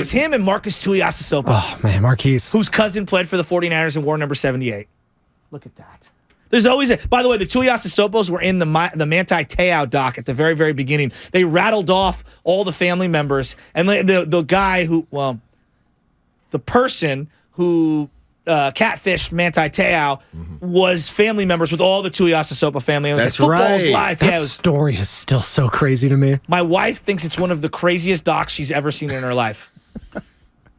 It was him and Marcus Tuiasosopo. Oh, man, Marquise. Whose cousin played for the 49ers in war number 78. Look at that. There's always by the way, the Tuiasosopos were in the Manti Te'o doc at the very, very beginning. They rattled off all the family members. And the guy who, the person who catfished Manti Te'o was family members with all the Tuiasosopo family. That's football's right. life. That story is still so crazy to me. My wife thinks it's one of the craziest docs she's ever seen in her life.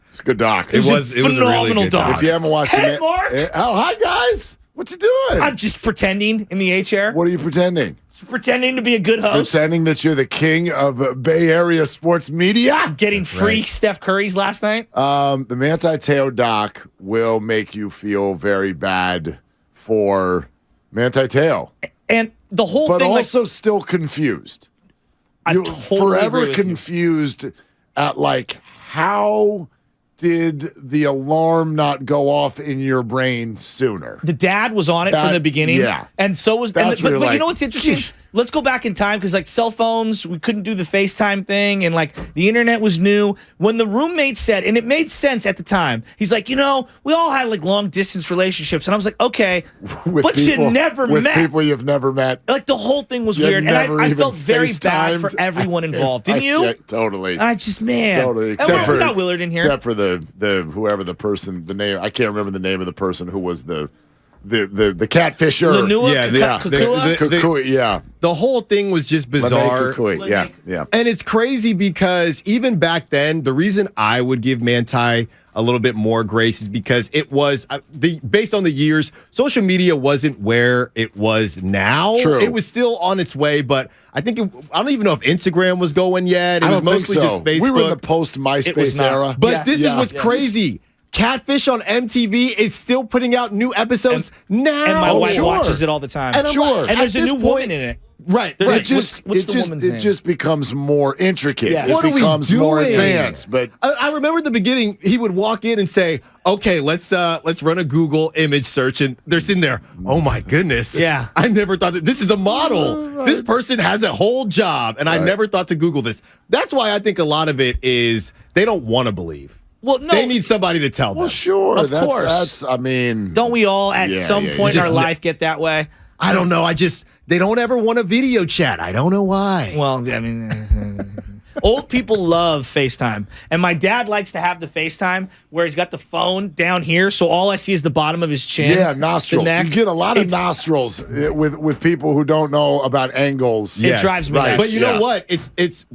It's a good doc. It was a phenomenal really good doc. If you haven't watched Hey, it, Mark! oh, hi guys. What you doing? I'm just pretending in the A chair. What are you pretending? Pretending to be a good host. Pretending that you're the king of Bay Area sports media? Getting free Steph Curry's last night. The Manti Te'o doc will make you feel very bad for Manti Te'o. And the whole But thing, also still confused. I'm You're totally forever agree with you. confused at, like, how did the alarm not go off in your brain sooner? The dad was on it from the beginning. Yeah. And so was That's but where, you like, know what's interesting? Let's go back in time because, like, cell phones, we couldn't do the FaceTime thing, and, like, the internet was new. When the roommate said, and it made sense at the time, he's like, we all had, like, long-distance relationships. And I was like, okay, but you never met. With people you've never met. Like, the whole thing was You weird. And never I even felt very bad for FaceTimed. everyone involved. Didn't you? Yeah, totally. I just, man. Totally. And Except we for got Willard in here. Except for the whoever the person, the name, I can't remember the name of the person who was the catfisher. Lanua Kukui, yeah. The whole thing was just bizarre. Kukui, yeah. And it's crazy because even back then, the reason I would give Manti a little bit more grace is because it was based on the years, social media wasn't where it was now. True. It was still on its way, but I think I don't even know if Instagram was going yet. It was mostly just Facebook. We were in the post MySpace era. But this is what's crazy. Catfish on MTV is still putting out new episodes now. And my wife watches it all the time. And I'm like, and there's a at new this woman point- in it. Right. There's right. what's the woman's name? It just becomes more intricate. Yes. It What are we becomes more doing? advanced. But I remember at the beginning, he would walk in and say, "Okay, let's run a Google image search," and there's in there. Oh my goodness! Yeah. I never thought that this is a model. This person has a whole job, and I never thought to Google this. That's why I think a lot of it is they don't want to believe. Well, no. They need somebody to tell them. well, sure. Of course. That's. I mean, Don't we all at some point in Just our life get that way? I don't know. They don't ever want a video chat. I don't know why. Well, I mean, old people love FaceTime. And my dad likes to have the FaceTime where he's got the phone down here, so all I see is the bottom of his chin. yeah, nostrils. the neck. You get a lot of nostrils with people who don't know about angles. It drives me nuts. But you know what? It's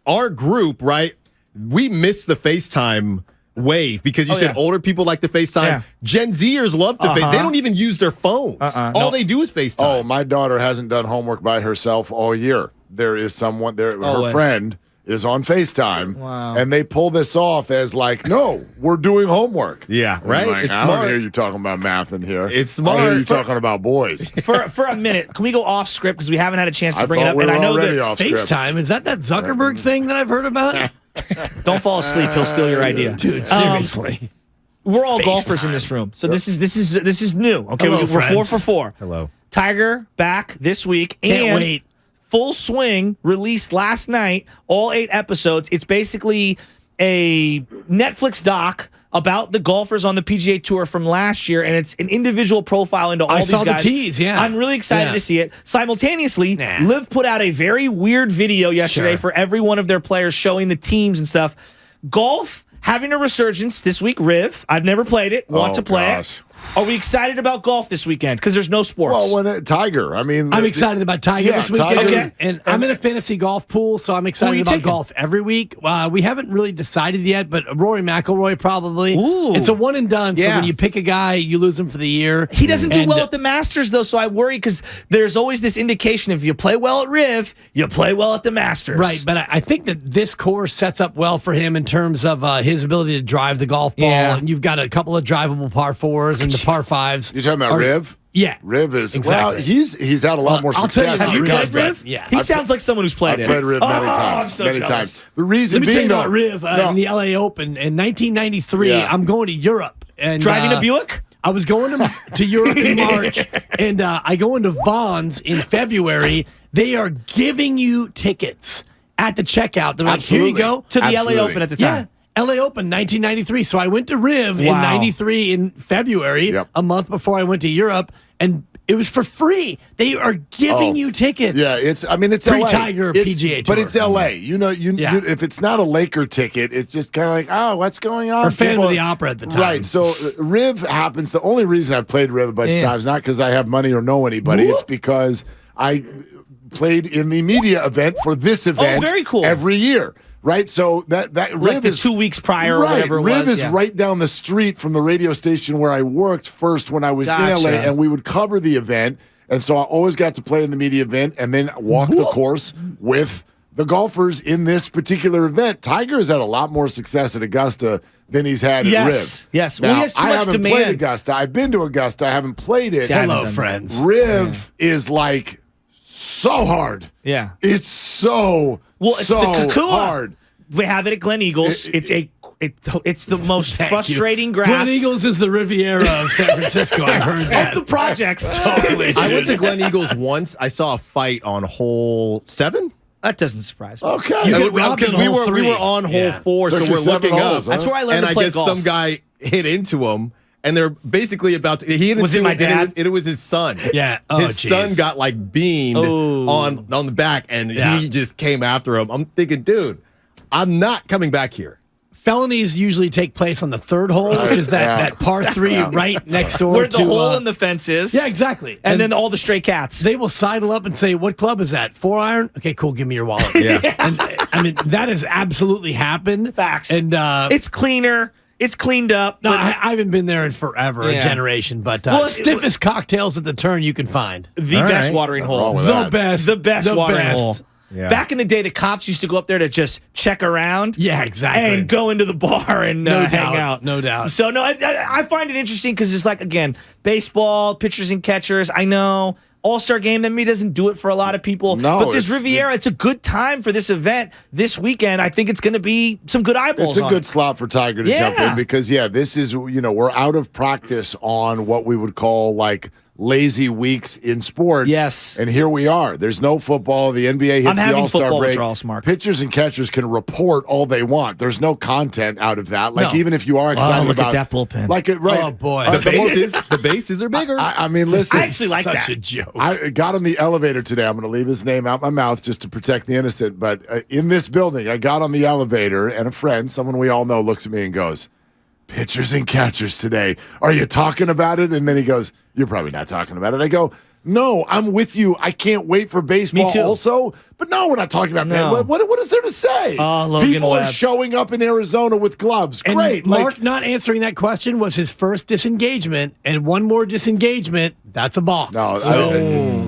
our group, right? We miss the FaceTime wave because you said older people like to FaceTime. Yeah. Gen Zers love to FaceTime. They don't even use their phones. All they do is FaceTime. Oh, my daughter hasn't done homework by herself all year. There is someone there. Her friend is on FaceTime, and they pull this off as like, no, we're doing homework. Yeah, right? Like, It's I smart. don't hear you talking about math in here. It's smart. I hear you talking about boys. For a minute, can we go off script because we haven't had a chance to bring it thought up? we And were I know already that off script. FaceTime, is that Zuckerberg thing that I've heard about? don't fall asleep; he'll steal your idea, Dude, seriously. We're all golfers in this room, so this is new. Okay, Hello, we're 4 friends. for 4. Hello. Tiger back this week. Can't and wait. Full Swing released last night, all 8 episodes. It's basically a Netflix doc about the golfers on the PGA Tour from last year, and it's an individual profile into all these saw guys. the tease, yeah. I'm really excited to see it. Simultaneously, Liv put out a very weird video yesterday for every one of their players showing the teams and stuff. Golf having a resurgence this week, Riv. I've never played it. Want to play it. Are we excited about golf this weekend? Because there's no sports. Well, Tiger. I mean, I'm excited about Tiger this weekend. Tiger. And I'm in a fantasy golf pool, so I'm excited about golf every week. We haven't really decided yet, but Rory McIlroy probably. Ooh. It's a one and done, so Yeah. when you pick a guy, you lose him for the year. He doesn't do well at the Masters, though, so I worry because there's always this indication if you play well at Riv, you play well at the Masters. Right, but I think that this course sets up well for him in terms of his ability to drive the golf ball. Yeah. And you've got a couple of drivable par 4s and the par 5s. You're talking about Riv? Yeah. Riv is Exactly. well. He's had a lot more I'll tell you success how than Riv- Augusta. Riv? Yeah. He sounds like someone who's played I've it. played Riv many times. I'm so many jealous. times. The reason Let me tell being you about though, Riv in the LA Open in 1993. Yeah. I'm going to Europe and Driving a Buick? I was going to Europe in March, and I go into Vaughn's in February. They are giving you tickets at the checkout. They're like, here you go. To the LA Open at the time. Yeah, LA Open, 1993. So I went to Riv in 93 in February, a month before I went to Europe, and it was for free. They are giving you tickets. Yeah, it's Pre-Tiger PGA Tour. But it's LA. You if it's not a Laker ticket, it's just kind of like, oh, what's going on? Or Phantom of the Opera at the time. Right. So Riv happens. The only reason I've played Riv a bunch of times, not because I have money or know anybody, it's because I played in the media event for this event very cool. every year. Right, so that Riv is 2 weeks prior or whatever it was. Riv is right down the street from the radio station where I worked first when I was in LA, and we would cover the event. And so I always got to play in the media event and then walk the course with the golfers in this particular event. Tiger has had a lot more success at Augusta than he's had at Riv. Yes, now, well, he has too much haven't demand. played Augusta. I've been to Augusta. I haven't played it. Hello, friends. Riv is like so hard. Yeah. It's so it's the Kakua. hard. We have it at Glen Eagles. It's the most frustrating grass. Glen Eagles is the Riviera of San Francisco. I heard that. Of the projects. Totally, I went to Glen Eagles once. I saw a fight on hole 7. That doesn't surprise me. Okay. Because we were on hole 4, so we're looking up. That's where I learned to play golf. And I guess some guy hit into him. And they're basically about to. Was it my dad? It was his son. Yeah. His son got like beamed on the back, and he just came after him. I'm thinking, dude, I'm not coming back here. Felonies usually take place on the third hole, which is that par 3 right next door where the hole in the fence is. Yeah, exactly. And then all the stray cats. They will sidle up and say, "What club is that? 4-iron? Okay, cool. Give me your wallet." Yeah. And I mean, that has absolutely happened. Facts. And it's cleaner. It's cleaned up. No, I haven't been there in forever, a generation. But stiffest cocktails at the turn you can find. The best watering hole. The best watering hole. Yeah. Back in the day, the cops used to go up there to just check around. Yeah, exactly. And go into the bar and hang out. No doubt. So, no, I find it interesting because it's like, again, baseball, pitchers and catchers. I know. All-Star game, that maybe doesn't do it for a lot of people. No, but this Riviera, it's a good time for this event this weekend. I think it's going to be some good eyeballs. It's a good slot for Tiger to jump in because, this is, we're out of practice on what we would call like lazy weeks in sports. Yes. And here we are. There's no football. The NBA hits the All-Star break. Pitchers and catchers can report all they want. There's no content out of that. Like, even if you are excited look about at that bullpen. Like it, right. Oh, boy. The bases are bigger. I mean, listen. I actually like Such that. a joke. I got on the elevator today. I'm going to leave his name out my mouth just to protect the innocent. But in this building, I got on the elevator, and a friend, someone we all know, looks at me and goes, "Pitchers and catchers today. Are you talking about it?" And then he goes, "You're probably not talking about it." I go, "No, I'm with you. I can't wait for baseball also." But no, we're not talking about that. What is there to say? People are showing up in Arizona with gloves. And great. Mark not answering that question was his first disengagement, and one more disengagement, that's a ball. No,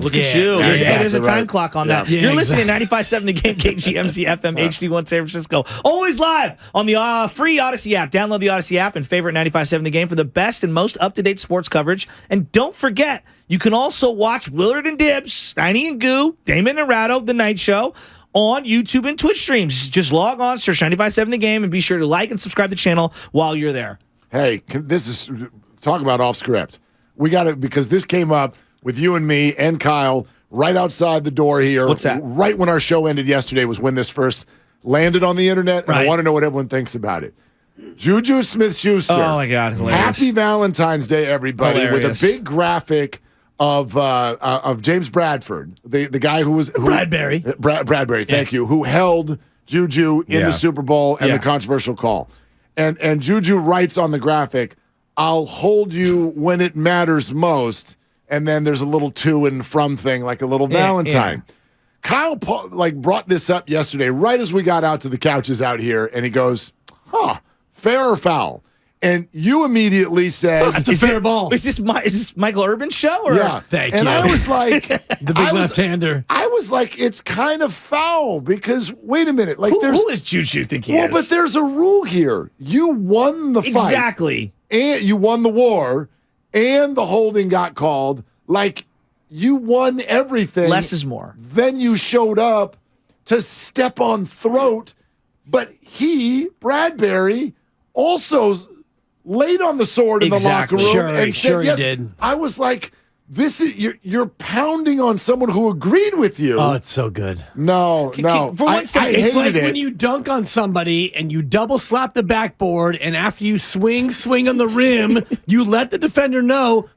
look at you. There's a time clock on that. Yeah, You're listening to 95.7 The Game, kgmz-fm, HD1 San Francisco. Always live on the free Odyssey app. Download the Odyssey app and favorite 95.7 The Game for the best and most up-to-date sports coverage. And don't forget, you can also watch Willard and Dibs, Steiny and Goo, Damon and Ratto, The Night Show, on YouTube and Twitch streams. Just log on, search 95.7 The Game, and be sure to like and subscribe to the channel while you're there. Hey, this is talk about off script. We got it because this came up with you and me and Kyle right outside the door here. What's that? Right when our show ended yesterday was when this first landed on the internet, and I want to know what everyone thinks about it. Juju Smith-Schuster. Oh my God! Hilarious. Happy Valentine's Day, everybody! Hilarious. With a big graphic of James Bradford, the guy who was Bradbury. Bradbury, thank you, who held Juju in the Super Bowl and the controversial call. And Juju writes on the graphic, "I'll hold you when it matters most." And then there's a little to and from thing, like a little Valentine. Kyle brought this up yesterday, right as we got out to the couches out here, and he goes, fair or foul? And you immediately said, "That's a fair ball." Is this Michael Urban's show? Or? Yeah. Thank you. And I was like, the big left-hander. I was like, it's kind of foul because wait a minute, like who is Juju think he is? But there's a rule here. You won the fight. Exactly. And you won the war, and the holding got called. Like, you won everything. Less is more. Then you showed up to step on throat, but Bradbury, also laid on the sword in the locker room and said, he did. I was like, you're pounding on someone who agreed with you. Oh, it's so good. No. For one second, It's like hated when you dunk on somebody and you double slap the backboard, and after you swing on the rim, you let the defender know,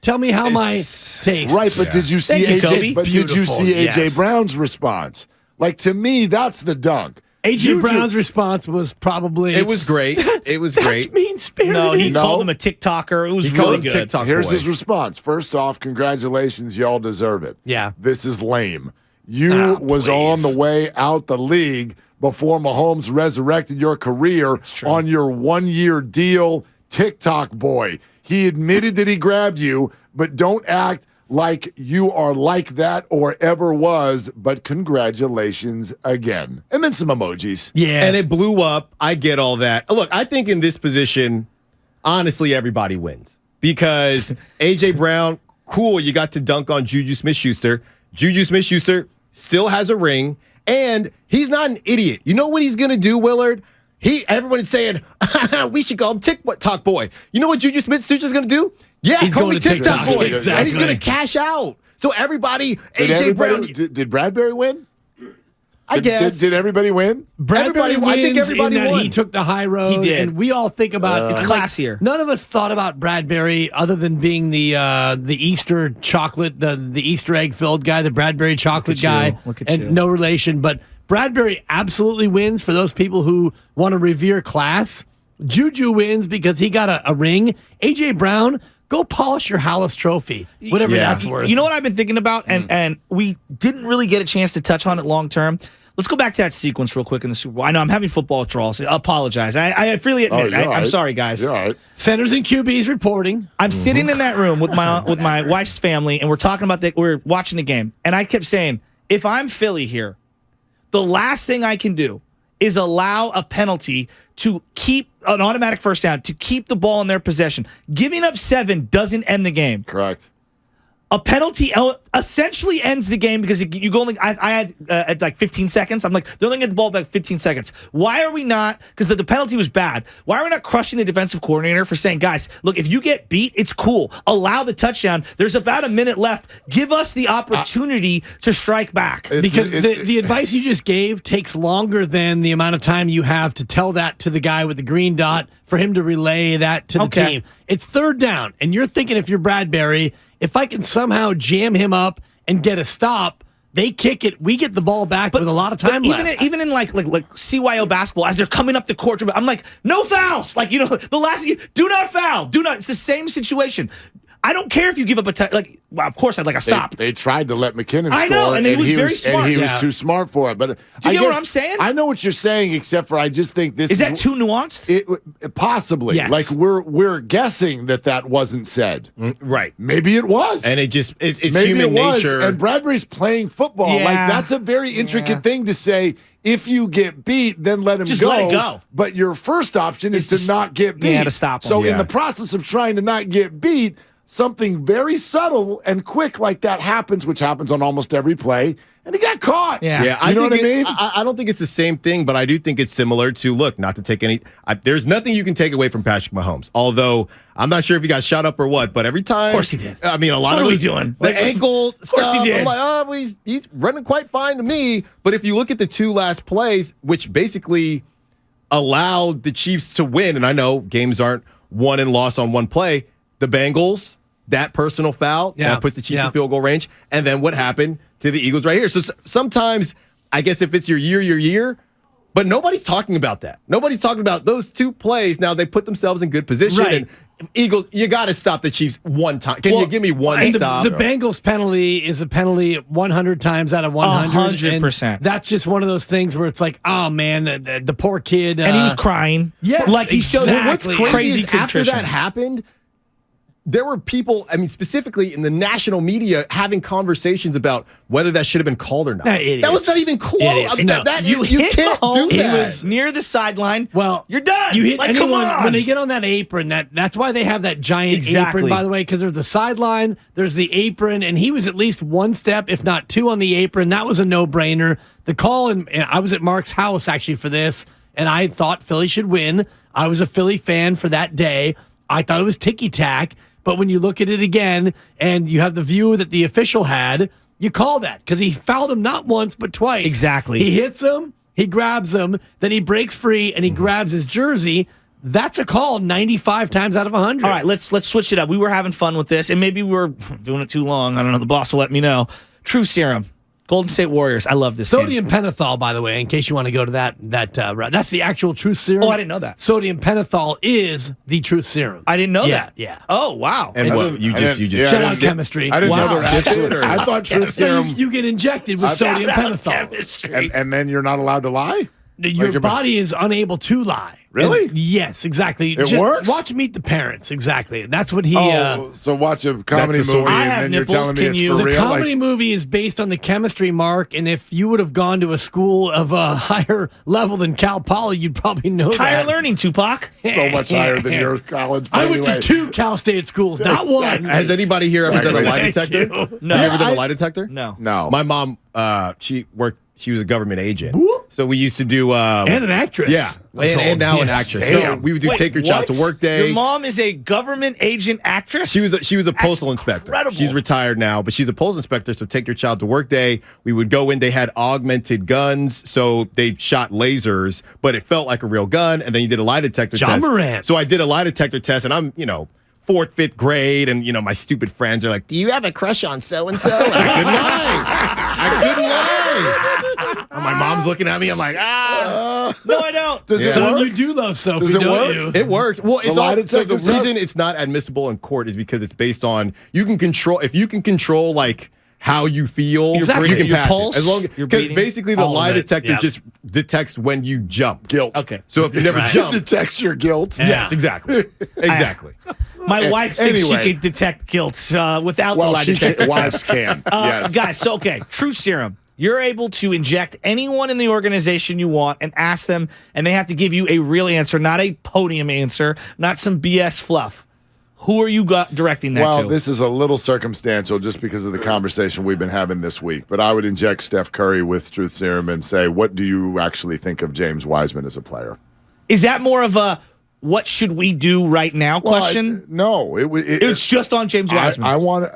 tell me how my taste. Right, but did you see Thank you, Kobe. AJ? But did you see AJ Yes. Brown's response? Like, to me, that's the dunk. AJ Brown's response was probably. It was great. It was great. That's mean-spirited. No, he called him a TikToker. It was He called really him good. TikTok Here's boy. his response. First off, congratulations, y'all deserve it. Yeah. This is lame. You was on the way out the league before Mahomes resurrected your career on your 1-year deal, TikTok boy. He admitted that he grabbed you, but don't act like you are like that or ever was, but congratulations again. And then some emojis. Yeah. And it blew up. I get all that. Look, I think in this position, honestly, everybody wins. Because A.J. Brown, cool, you got to dunk on Juju Smith-Schuster. Juju Smith-Schuster still has a ring, and he's not an idiot. You know what he's going to do, Willard? Everyone's saying, we should call him TikTok boy. You know what Juju Smith-Schuster's going to do? Yeah, He's call going me to TikTok TikTok. boy. Exactly. And he's going to cash out. So everybody, Did A.J. Brown, did Bradbury win? I guess. Did everybody win? Bradbury I think wins everybody in that won. he took the high road. He did. And we all think about It's classier. None of us thought about Bradbury other than being the Easter chocolate, the Easter egg filled guy, the Bradbury chocolate Look at you. guy. Look at and you. no relation. But Bradbury absolutely wins for those people who want to revere class. Juju wins because he got a ring. A.J. Brown, go polish your Hallis trophy, whatever Yeah. that's worth. You know what I've been thinking about, and we didn't really get a chance to touch on it long term. Let's go back to that sequence real quick in the Super Bowl. I know I'm having football withdrawals. I apologize. I freely admit. I'm sorry, guys. You're all right. Centers and QBs reporting. I'm sitting in that room with my wife's family, and we're talking about we're watching the game, and I kept saying, if I'm Philly here, the last thing I can do is allow a penalty to keep an automatic first down, to keep the ball in their possession. Giving up 7 doesn't end the game. Correct. A penalty essentially ends the game because you go only. I had at like 15 seconds. I'm like, they're only getting the ball back 15 seconds. Why are we not? Because the penalty was bad. Why are we not crushing the defensive coordinator for saying, guys, look, if you get beat, it's cool. Allow the touchdown. There's about a minute left. Give us the opportunity to strike back. Because the advice you just gave takes longer than the amount of time you have to tell that to the guy with the green dot for him to relay that to the team. It's third down, and you're thinking if you're Bradbury, if I can somehow jam him up and get a stop, they kick it. We get the ball back with a lot of time left. Even in like CYO basketball, as they're coming up the court, I'm like, no fouls. Like, the last do not foul. Do not. It's the same situation. I don't care if you give up well, of course I'd like a stop. They tried to let McKinnon score. I know, and he was very smart. And he was too smart for it. But Do you get what I'm saying? I know what you're saying, except for I just think this is that too nuanced? Possibly. Yes. Like we're guessing that wasn't said. Right. Maybe it was. And it just it's Maybe human it was. nature. And Bradbury's playing football. Yeah. Like, that's a very intricate thing to say. If you get beat, then let him Just go. let it go. But your first option is to not get beat. Yeah, to stop him. So Yeah. in the process of trying to not get beat, something very subtle and quick like that happens, which happens on almost every play, and he got caught. Yeah. Yeah, You know what I think mean? I don't think it's the same thing, but I do think it's similar to, look, not to take any. There's nothing you can take away from Patrick Mahomes. Although I'm not sure if he got shot up or what, but every time, Of course he did. I mean, a lot What of are we those, doing? the ankle stuff. course he did. I'm like, oh, well, he's running quite fine to me. But if you look at the 2 last plays, which basically allowed the Chiefs to win, and I know games aren't won and lost on one play. The Bengals. That personal foul that puts the Chiefs in field goal range. And then what happened to the Eagles right here? So sometimes, I guess if it's your year, but nobody's talking about that. Nobody's talking about those 2 plays. Now they put themselves in good position. Right. And Eagles, you got to stop the Chiefs one time. Can you give me one And stop? The Bengals penalty is a penalty 100 times out of 100. 100%. And that's just one of those things where it's like, oh, man, the poor kid. And he was crying. Yes, like he showed exactly. What's crazy is after contrition. that happened, there were people, I mean, specifically in the national media, having conversations about whether that should have been called or not. Idiots. That was not even close. Idiots. I mean, No. you hit can't Mahomes do that. was near the sideline. Well, you're done. You hit like, anyone come on. when they get on that apron. That's why they have that giant Exactly. apron, by the way, because there's the sideline, there's the apron, and he was at least 1 step, if not 2, on the apron. That was a no-brainer. The call, and I was at Mark's house actually for this, and I thought Philly should win. I was a Philly fan for that day. I thought it was ticky-tack. But when you look at it again and you have the view that the official had, you call that because he fouled him not once but twice. Exactly. He hits him, he grabs him, then he breaks free and he grabs his jersey. That's a call 95 times out of 100. All right, let's switch it up. We were having fun with this, and maybe we're doing it too long. I don't know. The boss will let me know. True serum. Golden State Warriors. I love this Sodium game. pentothal, by the way, in case you want to go to that route. That's the actual truth serum. Oh, I didn't know that. Sodium pentothal is the truth serum. I didn't know that. Yeah. Oh, wow. And what, you just Shout out chemistry. I didn't know Wow. they're actually. I thought truth serum. You get injected with sodium pentothal. And then you're not allowed to lie? Your body is unable to lie. Really? And yes, exactly. It works? Watch Meet the Parents. Exactly. That's what he. So watch a comedy That's the movie source. I and have then you're nipples. telling me Can it's you- for the real? comedy movie is based on the chemistry, Mark, and if you would have gone to a school of a higher level than Cal Poly, you'd probably know Higher that. learning, Tupac. So much higher than your college. But I went anyway. to 2 Cal State schools, not one. Has anybody here ever done a lie Thank detector? you. No. You ever done I- a lie detector? No. No. My mom, she was a government agent. Whoop. So we used to do. And an actress. Yeah. I'm told. And now an Yes. actress. Damn. So we would do Wait, take your child what? to work day. Your mom is a government agent actress? She was a postal That's inspector. incredible. She's retired now, but she's a postal inspector. So take your child to work day. We would go in. They had augmented guns, so they shot lasers, but it felt like a real gun. And then you did a lie detector John test. Moran. So I did a lie detector test, and I'm 4th, 5th grade, and my stupid friends are like, "Do you have a crush on so and so?" I couldn't lie. And my mom's looking at me. I'm like, No, I don't. Does it Son, work? you do love Sophie, Does it don't work? you? It worked. Well, it's lie all, so detector the reason test? it's not admissible in court is because it's based on if you can control like how you feel, Exactly. you can Your pass pulse, it. As long your because breathing. basically the All of lie it. detector Yep. just detects when you jump. Guilt. Okay. So if you never Right. jump, Detects your guilt. Yeah. yes, exactly, exactly. My wife thinks anyway. she can detect guilt without the Well, lie detector. wives can. Yes. Guys, so okay, true serum. You're able to inject anyone in the organization you want and ask them, and they have to give you a real answer, not a podium answer, not some BS fluff. Who are you directing that Well, to? this is a little circumstantial just because of the conversation we've been having this week. But I would inject Steph Curry with truth serum and say, what do you actually think of James Wiseman as a player? Is that more of a what should we do right now question? No, It's just on James Wiseman. I want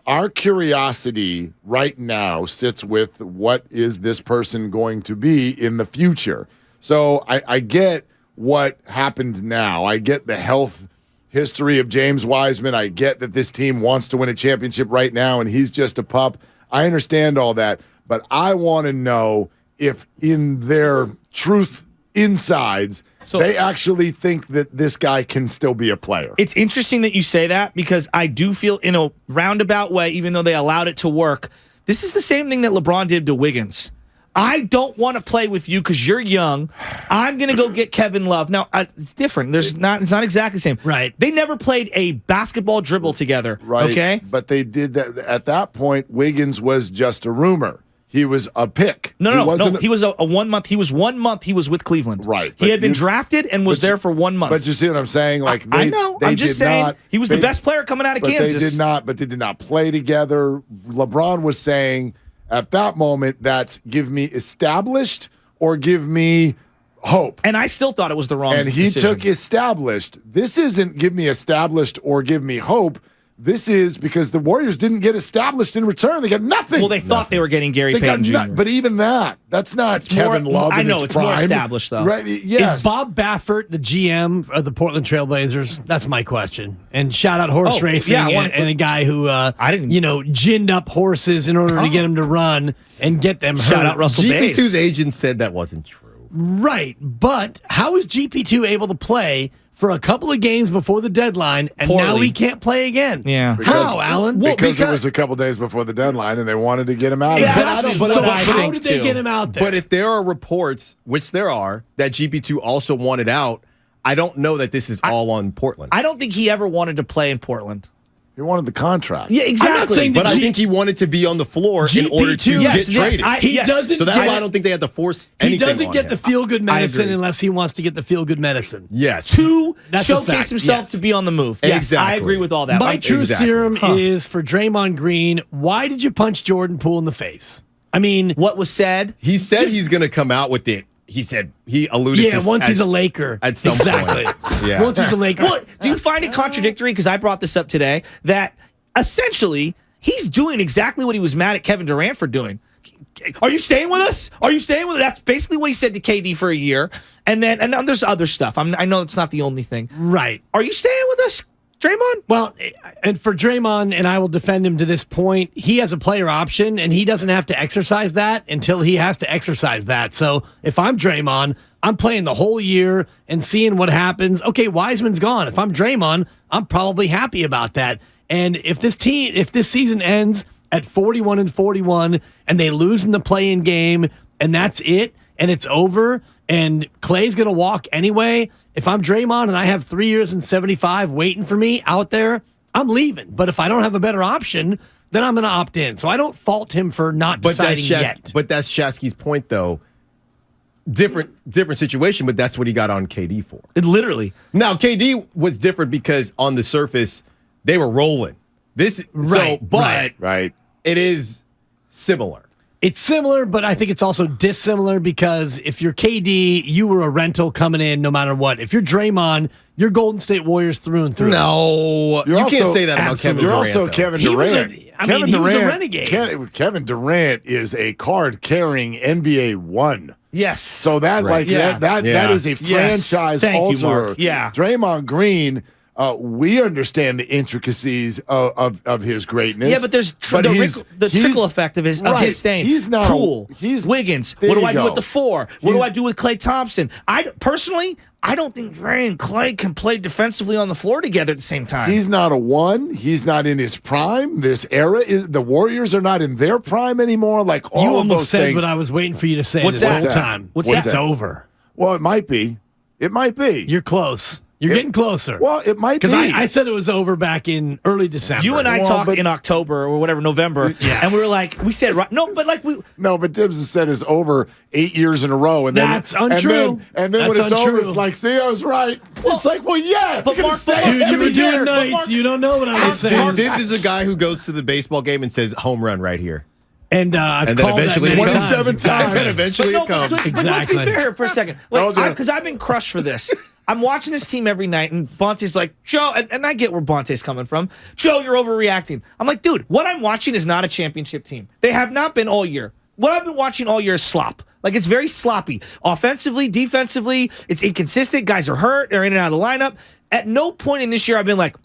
our curiosity right now sits with what is this person going to be in the future. So I get what happened now. I get the health history of James Wiseman. I get that this team wants to win a championship right now and he's just a pup. I understand all that, but I want to know if in their truth insides they actually think that this guy can still be a player. It's interesting that you say that because I do feel in a roundabout way, even though they allowed it to work, this is the same thing that LeBron did to Wiggins. I don't want to play with you because you're young. I'm going to go get Kevin Love. Now, it's different. It's not exactly the same. Right. They never played a basketball dribble together. Right. Okay? But they did that. At that point, Wiggins was just a rumor. He was a pick. No. He was a 1 month. He was 1 month. He was with Cleveland. Right. He had been drafted and was there for 1 month. But you see what I'm saying? Like I know. I'm just saying he was the best player coming out of Kansas. They did not play together. LeBron was saying at that moment, that's give me established or give me hope. And I still thought it was the wrong And he decision. took established. This isn't give me established or give me hope. This is because the Warriors didn't get established in return. They got nothing. Well, they thought they were getting Gary Payton Jr. But even that's not Kevin Love. I in know his it's more prime. established though. Right? Yes. Is Bob Baffert the GM of the Portland Trailblazers? That's my question. And shout out horse racing yeah, and a guy who ginned up horses in order to get them to run and get them hurt. Shout out Russell GP2's Bays. agent said that wasn't true. Right, but how is GP2 able to play for a couple of games before the deadline, and now Poorly. he can't play again? Yeah. How, Alan? Because it was a couple days before the deadline, and they wanted to get him out. of Exactly. there. I don't- but So I how think did they too. get him out there? But if there are reports, which there are, that GP2 also wanted out, I don't know that this is all on Portland. I don't think he ever wanted to play in Portland. He wanted the contract. Yeah, exactly. I'm not saying but that I think he wanted to be on the floor in order to GP2 Yes, get yes, traded. he yes. doesn't. So that's get, why I don't think they had to force he anything doesn't on get him. the feel good medicine agree. unless he wants to get the feel good medicine. Yes. To That's a showcase fact, himself yes. to be on the move. Yes, I Exactly. agree with all that. My Like, true exactly. serum is for Draymond Green. Why did you punch Jordan Poole in the face? I mean, what was said? He said he's going to come out with it. he said he alluded to once he's a Laker. at some exactly. point. Yeah. Once he's a Laker. Well, do you find it contradictory? Because I brought this up today that essentially he's doing exactly what he was mad at Kevin Durant for doing. Are you staying with us? Are you staying with us? That's basically what he said to KD for a year. And then there's other stuff. I know it's not the only thing. Right. Are you staying with us, Draymond? Well, and for Draymond, and I will defend him to this point, he has a player option, and he doesn't have to exercise that until he has to exercise that. So if I'm Draymond, I'm playing the whole year and seeing what happens. Okay, Wiseman's gone. If I'm Draymond, I'm probably happy about that. And if this season ends at 41-41 and they lose in the play-in game and that's it and it's over and Klay's going to walk anyway, if I'm Draymond and I have 3 years and 75 waiting for me out there, I'm leaving. But if I don't have a better option, then I'm going to opt in. So I don't fault him for not deciding yet. But that's Shasky's point, though. Different situation, but that's what he got on KD for. Literally. Now, KD was different because on the surface, they were rolling. Right. It is similar. It's similar, but I think it's also dissimilar because if you're KD, you were a rental coming in no matter what. If you're Draymond, you're Golden State Warriors through and through. No, you can't say that about Kevin Durant. You're also Kevin Durant. He was a renegade. Kevin Durant is a card-carrying NBA one. Yes. So that that is a franchise alterer. Yeah. Draymond Green. We understand the intricacies of his greatness. Yeah, but there's the trickle effect of his staying. He's not cool. Wiggins. What do I do with the four? What do I do with Klay Thompson? I don't think Dre and Klay can play defensively on the floor together at the same time. He's not a one. He's not in his prime. This era the Warriors are not in their prime anymore. Like all you of almost those said things. what I was waiting for you to say What's this that? whole time. What's It's that? over. Well, it might be. It might be. You're close. You're getting closer. Well, it might be. Because I said it was over back in early December. You and I talked in October or whatever, November, and we were like, we said, but Dibs has said it's over 8 years in a row. And then, that's untrue. And then when it's over, it's like, see, I was right. It's like, well, yeah. But Mark, dude, you were doing nights. You don't know what I was saying. Dibs is a guy who goes to the baseball game and says, home run right here. And I've called eventually that 27 times. And eventually it comes. But let's be fair here for a second. Told you. Because I've been crushed for this. I'm watching this team every night, and Bonte's like, Joe, and I get where Bonte's coming from. Joe, you're overreacting. I'm like, dude, what I'm watching is not a championship team. They have not been all year. What I've been watching all year is slop. Like, it's very sloppy. Offensively, defensively, it's inconsistent. Guys are hurt. They're in and out of the lineup. At no point in this year I've been like,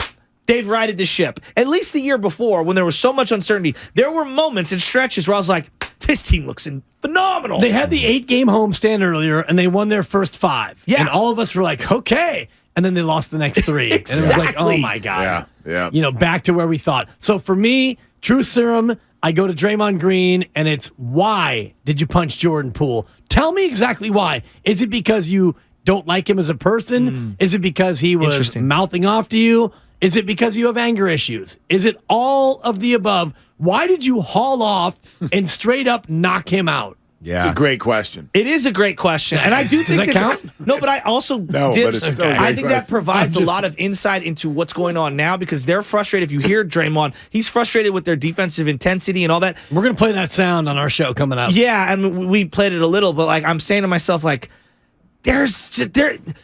they've righted the ship. At least the year before, when there was so much uncertainty, there were moments and stretches where I was like, this team looks phenomenal. They had the 8-game homestand earlier, and they won their first 5. Yeah. And all of us were like, okay. And then they lost the next 3. Exactly. And it was like, oh, my God. Yeah. Back to where we thought. So for me, true serum, I go to Draymond Green, and it's why did you punch Jordan Poole? Tell me exactly why. Is it because you don't like him as a person? Is it because he was mouthing off to you? Is it because you have anger issues? Is it all of the above? Why did you haul off and straight up knock him out? Yeah. It's a great question. It is a great question. And I do think that count? No, but I also No, Dibs, but it's still a great I think that question. provides a lot of insight into what's going on now because they're frustrated. If you hear Draymond, he's frustrated with their defensive intensity and all that. We're going to play that sound on our show coming up. Yeah, and we played it a little, but like I'm saying to myself, like,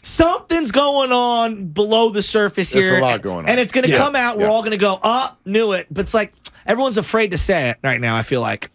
something's going on below the surface here. There's a lot going on. And it's going to come out. We're all going to go, knew it. But it's like everyone's afraid to say it right now, I feel like.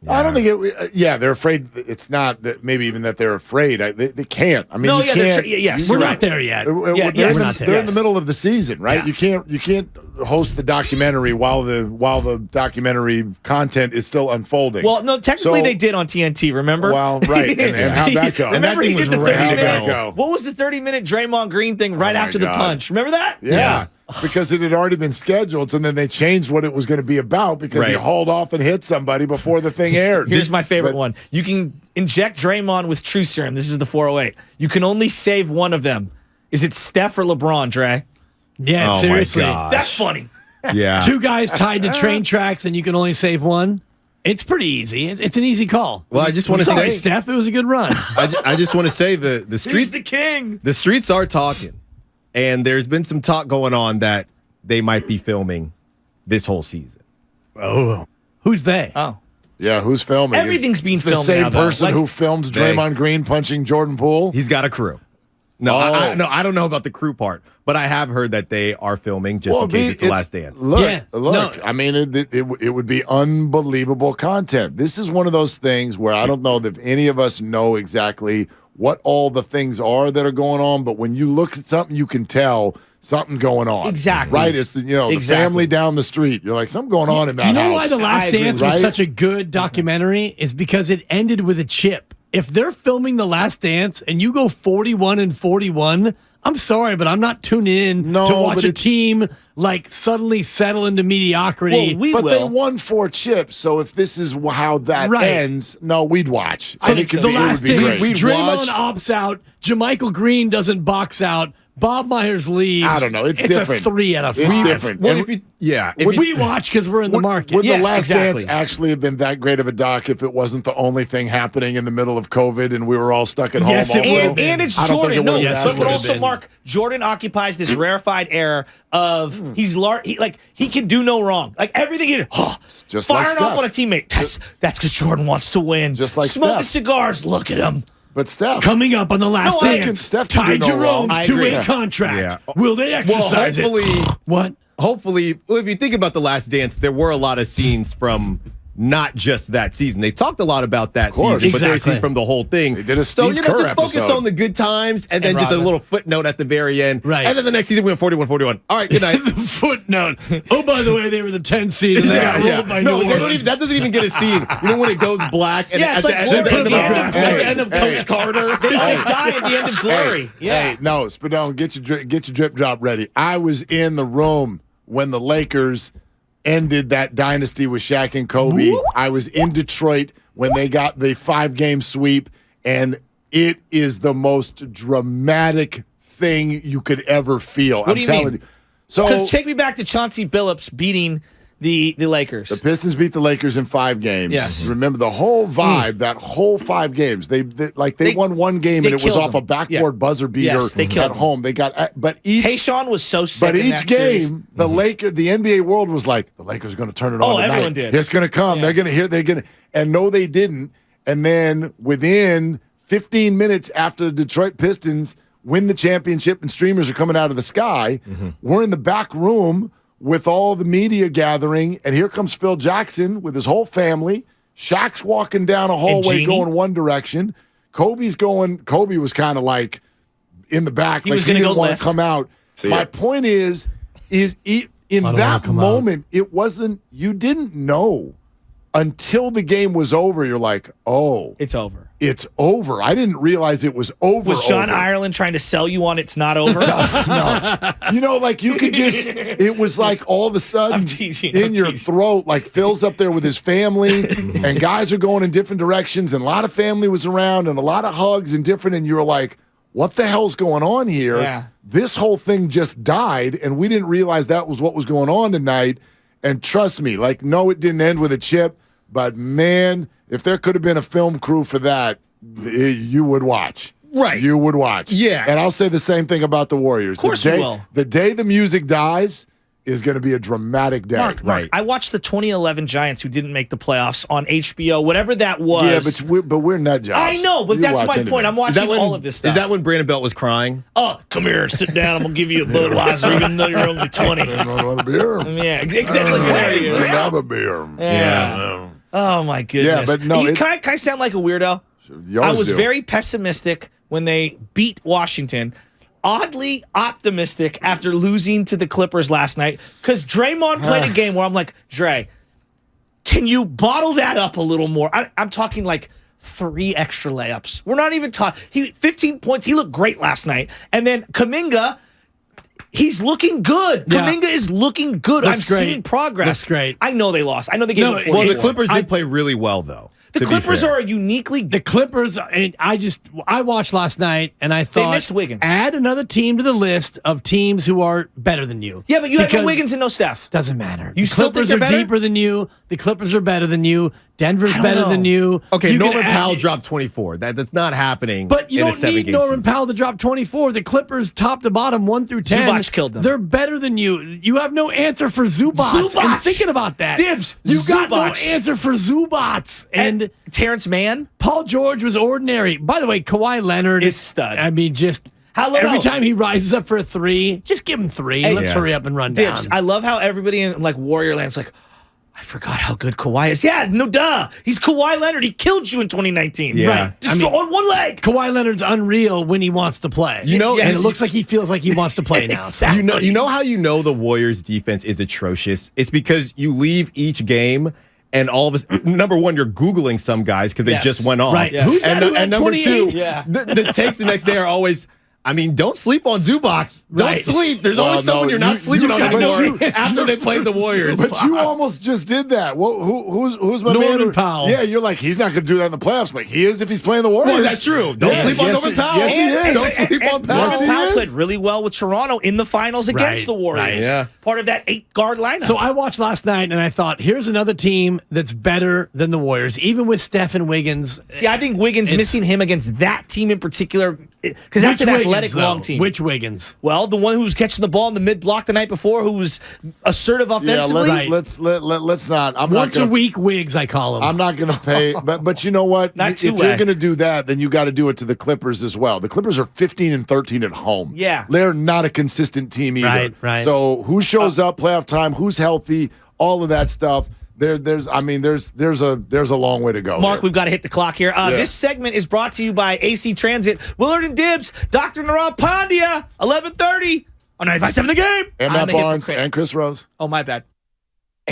I don't think they're afraid. It's not that maybe even that they're afraid. They can't. I mean, No, you yeah, can't. yes, We're you're not right. there yet. Yeah, They're we're not there. in the middle of the season, right? Yeah. You can't host the documentary while the documentary content is still unfolding. Well, no, technically So- they did on TNT, remember? Well, right. And how'd that go? Remember And that he thing did the was ready to 30-minute go. What was the 30-minute Draymond Green thing right my after the God. punch? Remember that? Yeah. Because it had already been scheduled, and then they changed what it was going to be about because he Right. hauled off and hit somebody before the thing aired. Here's my favorite But- one. You can inject Draymond with true serum. This is the 408. You can only save one of them. Is it Steph or LeBron, Dre? Yeah, Oh, my seriously. God. That's funny. Yeah. 2 guys tied to train tracks, and you can only save one. It's pretty easy. It's an easy call. Well, I just want to Sorry, say, Steph, it was a good run. I just want to say the He's street, the king. the streets are talking, and there's been some talk going on that they might be filming this whole season. Oh, who's they? Oh. Yeah, who's filming? Everything's being It's the filmed same now, though. person Like- who filmed Draymond Green punching Jordan Poole. He's got a crew. No, Oh. I don't know about the crew part, but I have heard that they are filming just in case it's the last dance. Look, Yeah, look. no. I mean, it would be unbelievable content. This is one of those things where I don't know that any of us know exactly what all the things are that are going on, but when you look at something, you can tell something going on. Exactly. Right? It's the family down the street. You're like, something going on in that You know house. why The Last Dance was right? such a good documentary? Is because it ended with a chip. If they're filming The Last Dance and you go 41-41, I'm sorry, but I'm not tuning in to watch but a it's- team like suddenly settle into mediocrity. Well, But they won 4 chips, so if this is how that Right. ends, no, we'd watch. So I think The it Last would be Dance, great. Draymond watch- opts out, JaMychal Green doesn't box out, Bob Myers leaves. I don't know. It's different. a 3 out of 5. It's different. Well, And- if you, We watch because we're in the market. Would Yes, The Last exactly. Dance actually have been that great of a doc if it wasn't the only thing happening in the middle of COVID and we were all stuck at Yes, home it also? would've been. And it's I don't think Jordan. it No, would've Yes, but, it but would've also, been. Mark, Jordan occupies this rarefied air of he can do no wrong. Like everything, just like firing off Steph. on a teammate. That's because Jordan wants to win. Just like smoking Steph. cigars. Look at him. But Steph. Coming up on The Last No, Dance, Steph can Ty do no wrong. Jerome's I agree. two-way contract. Yeah. Will they exercise hopefully- it? What? hopefully, well, if you think about The Last Dance, there were a lot of scenes from not just that season. They talked a lot about that course. season, but there were Exactly. scenes from the whole thing. They did a so, Steve Kerr just focus episode. on the good times and then And just a Rodman. little footnote at the very end. Right. And then the next season we went 41-41. All right, good night. The footnote. Oh, by the way, they were the 10 seed and they got rolled by No, New they don't Orleans. even, that doesn't even get a scene. You know when it goes black and Yeah, it's at like the end, Glory at the at end of the end of at the end of Hey. Coach Carter. They all die at the end of Glory. Hey, no, Spadone, get your drip drop ready. I was in the room when the Lakers ended that dynasty with Shaq and Kobe. I was in Detroit when they got the 5-game sweep, and it is the most dramatic thing you could ever feel. What do you telling mean? you. So Because take me back to Chauncey Billups beating the Lakers. the Pistons beat the Lakers in 5 games. Yes. Remember the whole vibe, that whole 5 games. They won one game they and it was killed off them. a backboard Yeah. buzzer beater Yes, they killed at them. home. They got but each Tayshaun was so sick. But in each that series. game, the NBA world was like, the Lakers are going to turn it on. Oh, tonight. everyone did. It's going to come. Yeah. They're going to, and no, they didn't. And then within 15 minutes after the Detroit Pistons win the championship and streamers are coming out of the sky, we're in the back room with all the media gathering, and here comes Phil Jackson with his whole family. Shaq's walking down a hallway Genie? going one direction. Kobe was kind of like in the back, He like was he gonna didn't go want left. to come out. My point is in wanna that come moment, it wasn't, you didn't know until the game was over. You're like, oh, It's over. it's over. I didn't realize it was over. Was John over. Ireland trying to sell you on it's not over? No. You know, like you could just, it was like all of a sudden I'm teasing, in I'm your teasing. throat, like Phil's up there with his family and guys are going in different directions and a lot of family was around and a lot of hugs and different. And you were like, what the hell's going on here? Yeah. This whole thing just died and we didn't realize that was what was going on tonight. And trust me, like, no, it didn't end with a chip, but man, if there could have been a film crew for that, you would watch. Right. You would watch. Yeah. And I'll say the same thing about the Warriors. Of course you will. The day the music dies is going to be a dramatic day. Mark, Right. I watched the 2011 Giants who didn't make the playoffs on HBO, whatever that was. Yeah, but we're nut jobs. I know, but You that's watch my anything. point. I'm watching all of this stuff. Is that when Brandon Belt was crying? Oh, come here, sit down. I'm gonna give you a Budweiser, even though you're only 20. I don't want a beer. Yeah, exactly. There he is. Have a beer. Yeah. Oh my goodness. Yeah, but no, Can I sound like a weirdo? You I always was do. very pessimistic when they beat Washington. Oddly optimistic after losing to the Clippers last night because Draymond played a game where I'm like, Dre, can you bottle that up a little more? I'm talking like 3 extra layups. We're not even talking. 15 points. He looked great last night. And then Kuminga, he's looking good. Yeah. Kuminga is looking good. Looks I'm great. seeing progress. Looks great. I know they lost. I know they gave him 44. Well, the Clippers did play really well, though. The Clippers are a uniquely. The Clippers, and I watched last night, and I thought they missed Wiggins. Add another team to the list of teams who are better than you. Yeah, but you have no Wiggins and no Steph. Doesn't matter. You the still Clippers think they're are better? deeper than you. The Clippers are better than you. Denver's better than you. Okay, you Norman Powell dropped 24. That's not happening. But you in don't need Norman Powell to drop 24. The Clippers, top to bottom, 1 through 10. Zubac killed them. They're better than you. You have no answer for Zubac. I'm thinking about that. Dibs. You got no Zubac. answer for Zubac. And Terrence Mann. Paul George was ordinary. By the way, Kawhi Leonard is stud. I mean, just every time he rises up for a three, just give him three. Hey, Let's hurry up and run Dibs. down. I love how everybody in like Warrior Land's like, I forgot how good Kawhi is. Yeah, no duh. He's Kawhi Leonard. He killed you in 2019. Yeah. Right. Just on one leg. Kawhi Leonard's unreal when he wants to play. You know, and it looks like he feels like he wants to play now. Exactly. You know how you know the Warriors' defense is atrocious? It's because you leave each game and all of us, number one, you're Googling some guys because they just went off. Right. Yes. Who's that who had and number 28? two, the takes the next day are always, I mean, don't sleep on Zubac. Don't Right. sleep. There's Well, always someone no, you're not you sleeping on got anymore no- after they played the Warriors. But you almost just did that. Who's my Norman man? Powell. Yeah, you're like, he's not going to do that in the playoffs. Like, he is if he's playing the Warriors. Well, that's true. Don't sleep on Norman Powell. Yes, he is. Don't sleep on Powell. Yes, he Powell is. played really well with Toronto in the finals against the Warriors. right. Yeah. Part of that 8-guard lineup. So I watched last night and I thought, here's another team that's better than the Warriors, even with Steph and Wiggins. See, I think Wiggins missing him against that team in particular, because that's Which an Wiggins, athletic though? long team. Which Wiggins? Well, the one who was catching the ball in the mid block the night before, who was assertive Yeah, offensively. let's not. I'm Once not a gonna, week Wiggs, I call him. I'm not going to pay. But you know what? Not If two-way. you're going to do that, then you got to do it to the Clippers as well. The Clippers are 15-13 at home. Yeah. They're not a consistent team either. Right. So who shows up playoff time? Who's healthy? All of that stuff. There's a long way to go. Mark, here. we've got to hit the clock here. This segment is brought to you by AC Transit, Willard and Dibs, Dr. Naran Pandya, 11:30 on 95.7 The Game. And I'm Matt a Barnes hypocrite. and Chris Rose. Oh, my bad.